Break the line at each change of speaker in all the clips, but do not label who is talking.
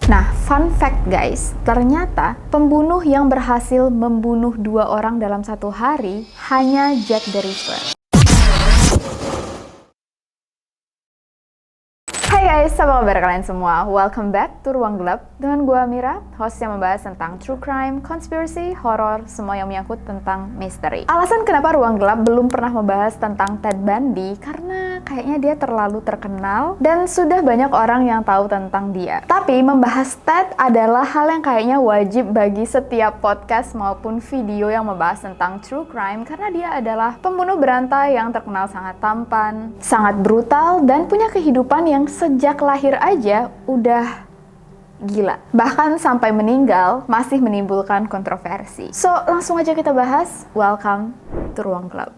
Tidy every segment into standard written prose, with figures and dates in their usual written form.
Nah, fun fact guys, ternyata pembunuh yang berhasil membunuh 2 orang dalam satu hari hanya Jack the Ripper. Hai guys, apa kabar kalian semua? Welcome back to Ruang Gelap dengan gue Mira, host yang membahas tentang true crime, conspiracy, horror, semua yang menyangkut tentang misteri. Alasan kenapa Ruang Gelap belum pernah membahas tentang Ted Bundy karena kayaknya dia terlalu terkenal dan sudah banyak orang yang tahu tentang dia. Tapi membahas Ted adalah hal yang kayaknya wajib bagi setiap podcast maupun video yang membahas tentang true crime karena dia adalah pembunuh berantai yang terkenal sangat tampan, sangat brutal, dan punya kehidupan yang sejak lahir aja udah gila. Bahkan sampai meninggal masih menimbulkan kontroversi. So, langsung aja kita bahas. Welcome to Ruang Gelap.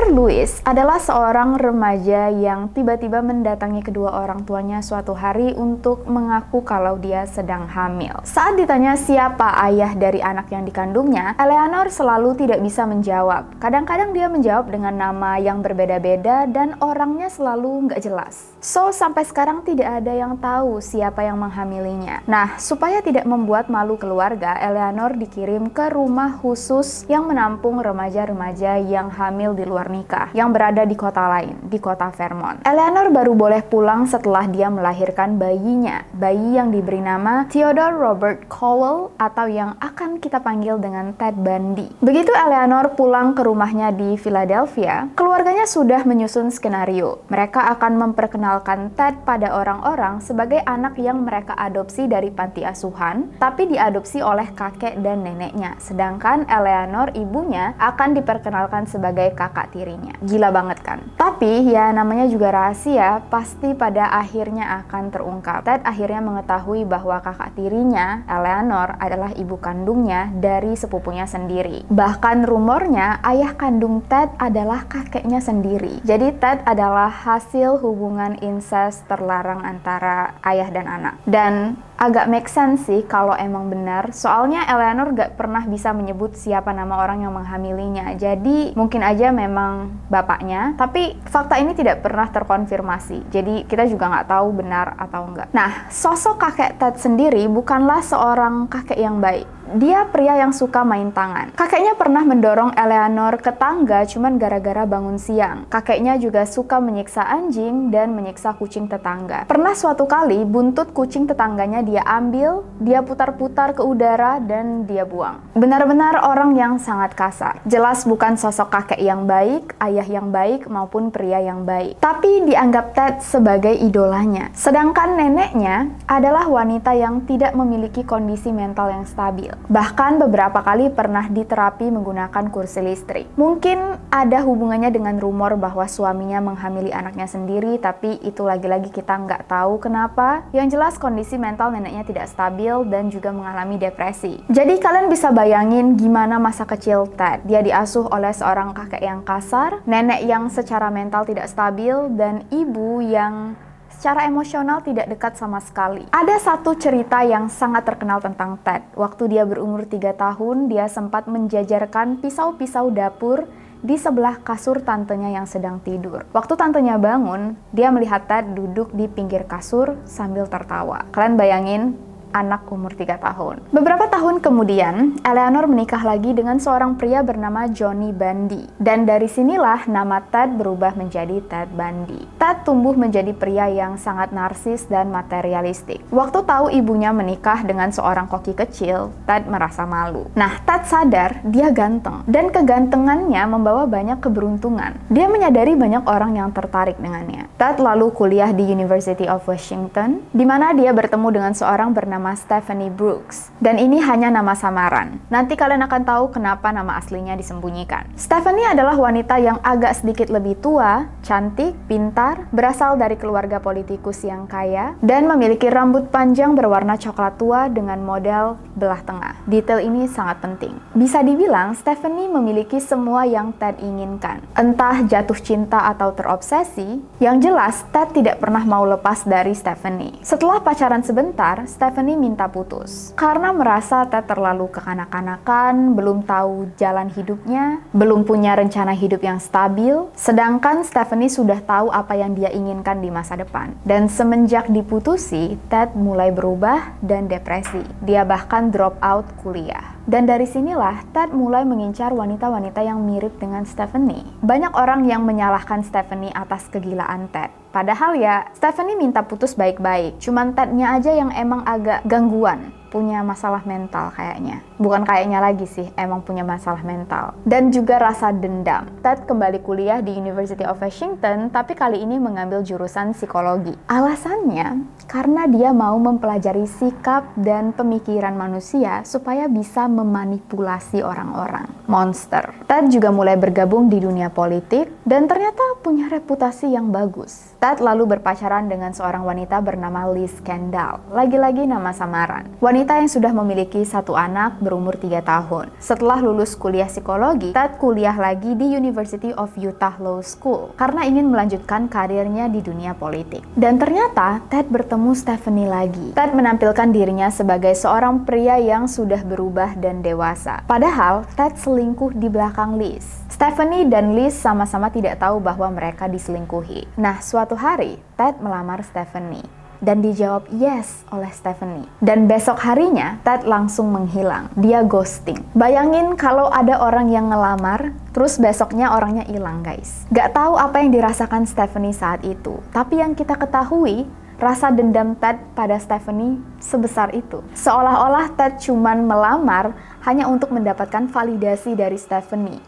Louis adalah seorang remaja yang tiba-tiba mendatangi kedua orang tuanya suatu hari untuk mengaku kalau dia sedang hamil. Saat ditanya siapa ayah dari anak yang dikandungnya, Eleanor selalu tidak bisa menjawab. Kadang-kadang dia menjawab dengan nama yang berbeda-beda dan orangnya selalu nggak jelas. So, sampai sekarang tidak ada yang tahu siapa yang menghamilinya. Nah, supaya tidak membuat malu keluarga, Eleanor dikirim ke rumah khusus yang menampung remaja-remaja yang hamil di luar nikah yang berada di kota lain, di kota Vermont. Eleanor baru boleh pulang setelah dia melahirkan bayinya, bayi yang diberi nama Theodore Robert Cowell atau yang akan kita panggil dengan Ted Bundy. Begitu Eleanor pulang ke rumahnya di Philadelphia, keluarganya sudah menyusun skenario. Mereka akan memperkenalkan Ted pada orang-orang sebagai anak yang mereka adopsi dari panti asuhan, tapi diadopsi oleh kakek dan neneknya. Sedangkan Eleanor, ibunya, akan diperkenalkan sebagai kakak tirinya. Gila banget kan? Tapi ya namanya juga rahasia, pasti pada akhirnya akan terungkap. Ted akhirnya mengetahui bahwa kakak tirinya, Eleanor, adalah ibu kandungnya dari sepupunya sendiri. Bahkan rumornya ayah kandung Ted adalah kakeknya sendiri. Jadi Ted adalah hasil hubungan incest terlarang antara ayah dan anak. Dan agak make sense sih kalau emang benar, soalnya Eleanor gak pernah bisa menyebut siapa nama orang yang menghamilinya. Jadi mungkin aja memang bapaknya, tapi fakta ini tidak pernah terkonfirmasi. Jadi kita juga nggak tahu benar atau enggak. Nah, sosok kakek Ted sendiri bukanlah seorang kakek yang baik. Dia pria yang suka main tangan. Kakeknya pernah mendorong Eleanor ke tangga cuman gara-gara bangun siang. Kakeknya juga suka menyiksa anjing dan menyiksa kucing tetangga. Pernah suatu kali buntut kucing tetangganya dia ambil, dia putar-putar ke udara dan dia buang. Benar-benar orang yang sangat kasar. Jelas bukan sosok kakek yang baik, ayah yang baik maupun pria yang baik. Tapi dianggap Ted sebagai idolanya. Sedangkan neneknya adalah wanita yang tidak memiliki kondisi mental yang stabil. Bahkan beberapa kali pernah diterapi menggunakan kursi listrik. Mungkin ada hubungannya dengan rumor bahwa suaminya menghamili anaknya sendiri, tapi itu lagi-lagi kita nggak tahu kenapa. Yang jelas kondisi mental neneknya tidak stabil dan juga mengalami depresi. Jadi kalian bisa bayangin gimana masa kecil Ted. Dia diasuh oleh seorang kakek yang kasar, nenek yang secara mental tidak stabil, dan ibu yang secara emosional tidak dekat sama sekali. Ada satu cerita yang sangat terkenal tentang Ted. Waktu dia berumur 3 tahun, dia sempat menjajarkan pisau-pisau dapur di sebelah kasur tantenya yang sedang tidur. Waktu tantenya bangun, dia melihat Ted duduk di pinggir kasur sambil tertawa. Kalian bayangin, anak umur 3 tahun. Beberapa tahun kemudian, Eleanor menikah lagi dengan seorang pria bernama Johnny Bundy. Dan dari sinilah nama Ted berubah menjadi Ted Bundy. Ted tumbuh menjadi pria yang sangat narsis dan materialistik. Waktu tahu ibunya menikah dengan seorang koki kecil, Ted merasa malu. Nah, Ted sadar dia ganteng. Dan kegantengannya membawa banyak keberuntungan. Dia menyadari banyak orang yang tertarik dengannya. Ted lalu kuliah di University of Washington, di mana dia bertemu dengan seorang bernama bernama Stephanie Brooks. Dan ini hanya nama samaran. Nanti kalian akan tahu kenapa nama aslinya disembunyikan. Stephanie adalah wanita yang agak sedikit lebih tua, cantik, pintar, berasal dari keluarga politikus yang kaya, dan memiliki rambut panjang berwarna coklat tua dengan model belah tengah. Detail ini sangat penting. Bisa dibilang, Stephanie memiliki semua yang Ted inginkan. Entah jatuh cinta atau terobsesi, yang jelas Ted tidak pernah mau lepas dari Stephanie. Setelah pacaran sebentar, Stephanie minta putus. Karena merasa Ted terlalu kekanak-kanakan, belum tahu jalan hidupnya, belum punya rencana hidup yang stabil, sedangkan Stephanie sudah tahu apa yang dia inginkan di masa depan. Dan semenjak diputusi, Ted mulai berubah dan depresi. Dia bahkan drop out kuliah. Dan dari sinilah Ted mulai mengincar wanita-wanita yang mirip dengan Stephanie. Banyak orang yang menyalahkan Stephanie atas kegilaan Ted. Padahal ya, Stephanie minta putus baik-baik. Cuman Tednya aja yang emang agak gangguan. Punya masalah mental kayaknya. Bukan kayaknya lagi sih, emang punya masalah mental. Dan juga rasa dendam. Ted kembali kuliah di University of Washington, tapi kali ini mengambil jurusan psikologi. Alasannya, karena dia mau mempelajari sikap dan pemikiran manusia supaya bisa memanipulasi orang-orang. Monster. Ted juga mulai bergabung di dunia politik, dan ternyata punya reputasi yang bagus. Ted lalu berpacaran dengan seorang wanita bernama Liz Kendall. Lagi-lagi nama samaran. Wanita yang sudah memiliki satu anak berumur 3 tahun. Setelah lulus kuliah psikologi, Ted kuliah lagi di University of Utah Law School karena ingin melanjutkan karirnya di dunia politik. Dan ternyata Ted bertemu Stephanie lagi. Ted menampilkan dirinya sebagai seorang pria yang sudah berubah dan dewasa. Padahal Ted selingkuh di belakang Liz. Stephanie dan Liz sama-sama tidak tahu bahwa mereka diselingkuhi. Nah, suatu hari Ted melamar Stephanie. Dan dijawab yes oleh Stephanie. Dan besok harinya, Ted langsung menghilang. Dia ghosting. Bayangin kalau ada orang yang ngelamar, terus besoknya orangnya hilang, guys. Gak tahu apa yang dirasakan Stephanie saat itu. Tapi yang kita ketahui, rasa dendam Ted pada Stephanie sebesar itu. Seolah-olah Ted cuman melamar hanya untuk mendapatkan validasi dari Stephanie.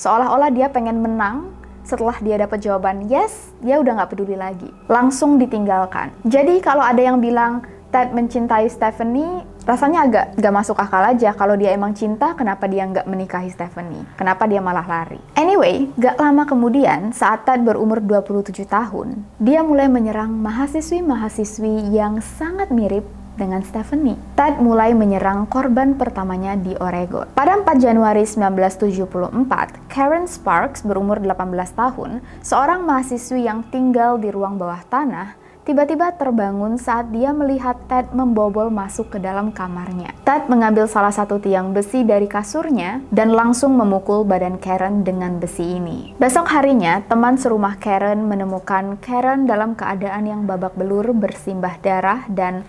Seolah-olah dia pengen menang. Setelah dia dapat jawaban yes, dia udah nggak peduli lagi. Langsung ditinggalkan. Jadi kalau ada yang bilang Ted mencintai Stephanie, rasanya agak gak masuk akal aja. Kalau dia emang cinta, kenapa dia nggak menikahi Stephanie? Kenapa dia malah lari? Anyway, gak lama kemudian, saat Ted berumur 27 tahun, dia mulai menyerang mahasiswi-mahasiswi yang sangat mirip dengan Stephanie. Ted mulai menyerang korban pertamanya di Oregon. Pada 4 Januari 1974, Karen Sparks berumur 18 tahun, seorang mahasiswi yang tinggal di ruang bawah tanah, tiba-tiba terbangun saat dia melihat Ted membobol masuk ke dalam kamarnya. Ted mengambil salah satu tiang besi dari kasurnya dan langsung memukul badan Karen dengan besi ini. Besok harinya, teman serumah Karen menemukan Karen dalam keadaan yang babak belur bersimbah darah dan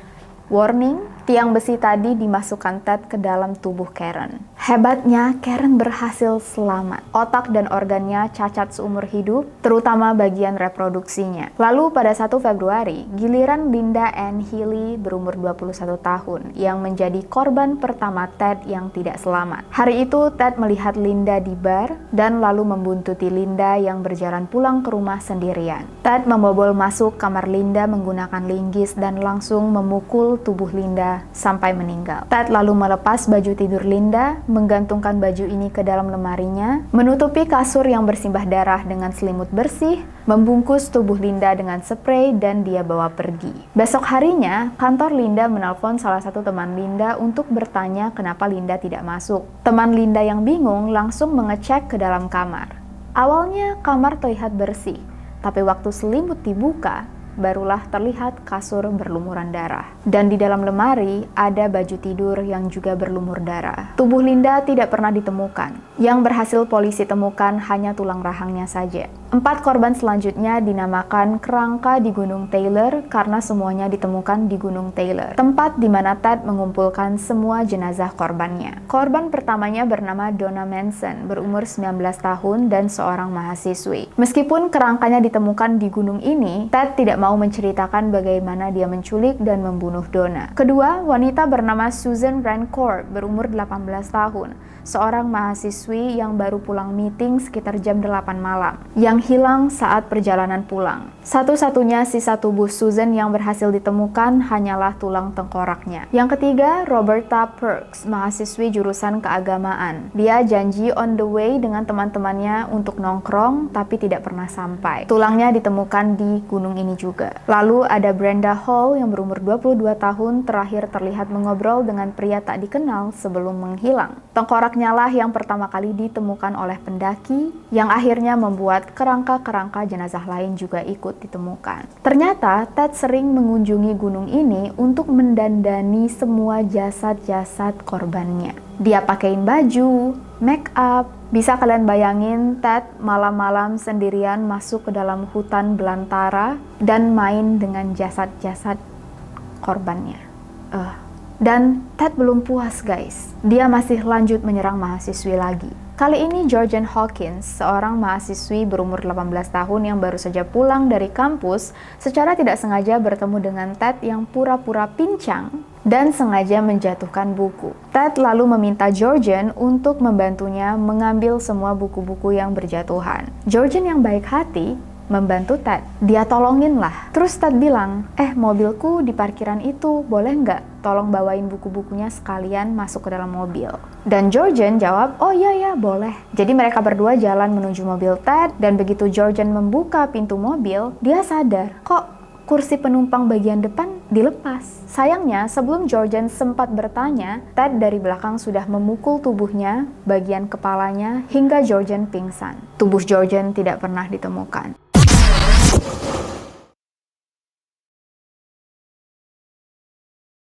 warning, tiang besi tadi dimasukkan Ted ke dalam tubuh Karen. Hebatnya, Karen berhasil selamat. Otak dan organnya cacat seumur hidup, terutama bagian reproduksinya. Lalu pada 1 Februari, giliran Linda Ann Healy berumur 21 tahun yang menjadi korban pertama Ted yang tidak selamat. Hari itu, Ted melihat Linda di bar dan lalu membuntuti Linda yang berjalan pulang ke rumah sendirian. Ted membobol masuk kamar Linda menggunakan linggis dan langsung memukul tubuh Linda sampai meninggal. Ted lalu melepas baju tidur Linda, menggantungkan baju ini ke dalam lemarinya, menutupi kasur yang bersimbah darah dengan selimut bersih, membungkus tubuh Linda dengan spray, dan dia bawa pergi. Besok harinya, kantor Linda menelpon salah satu teman Linda untuk bertanya kenapa Linda tidak masuk. Teman Linda yang bingung langsung mengecek ke dalam kamar. Awalnya kamar terlihat bersih, tapi waktu selimut dibuka, barulah terlihat kasur berlumuran darah. Dan di dalam lemari ada baju tidur yang juga berlumur darah. Tubuh Linda tidak pernah ditemukan. Yang berhasil polisi temukan hanya tulang rahangnya saja. 4 korban selanjutnya dinamakan kerangka di Gunung Taylor karena semuanya ditemukan di Gunung Taylor, tempat di mana Ted mengumpulkan semua jenazah korbannya. Korban pertamanya bernama Donna Manson, berumur 19 tahun dan seorang mahasiswi. Meskipun kerangkanya ditemukan di gunung ini, Ted tidak mau menceritakan bagaimana dia menculik dan membunuh Donna. Kedua, wanita bernama Susan Rancourt, berumur 18 tahun. seorang mahasiswi yang baru pulang meeting sekitar jam 8 malam, yang hilang saat perjalanan pulang. Satu-satunya sisa tubuh Susan yang berhasil ditemukan hanyalah tulang tengkoraknya. Yang ketiga, Roberta Perks, mahasiswi jurusan keagamaan. Dia janji on the way dengan teman-temannya untuk nongkrong, tapi tidak pernah sampai. Tulangnya ditemukan di gunung ini juga. Lalu ada Brenda Hall yang berumur 22 tahun terakhir terlihat mengobrol dengan pria tak dikenal sebelum menghilang. Tengkoraknya lah yang pertama kali ditemukan oleh pendaki, yang akhirnya membuat kerangka-kerangka jenazah lain juga ikut ditemukan. Ternyata Ted sering mengunjungi gunung ini untuk mendandani semua jasad-jasad korbannya. Dia pakein baju, make up. Bisa kalian bayangin Ted malam-malam sendirian masuk ke dalam hutan belantara dan main dengan jasad-jasad korbannya. Dan Ted belum puas guys. Dia masih lanjut menyerang mahasiswi lagi. Kali ini Georgian Hawkins, seorang mahasiswi berumur 18 tahun yang baru saja pulang dari kampus, secara tidak sengaja bertemu dengan Ted yang pura-pura pincang dan sengaja menjatuhkan buku. Ted lalu meminta Georgian untuk membantunya mengambil semua buku-buku yang berjatuhan. Georgian yang baik hati membantu Ted. Dia tolongin lah. Terus Ted bilang, mobilku di parkiran itu, boleh nggak tolong bawain buku-bukunya sekalian masuk ke dalam mobil? Dan Georgian jawab, oh iya boleh. Jadi mereka berdua jalan menuju mobil Ted, dan begitu Georgian membuka pintu mobil, dia sadar, kok kursi penumpang bagian depan dilepas. Sayangnya, sebelum Georgian sempat bertanya, Ted dari belakang sudah memukul tubuhnya, bagian kepalanya, hingga Georgian pingsan. Tubuh Georgian tidak pernah ditemukan.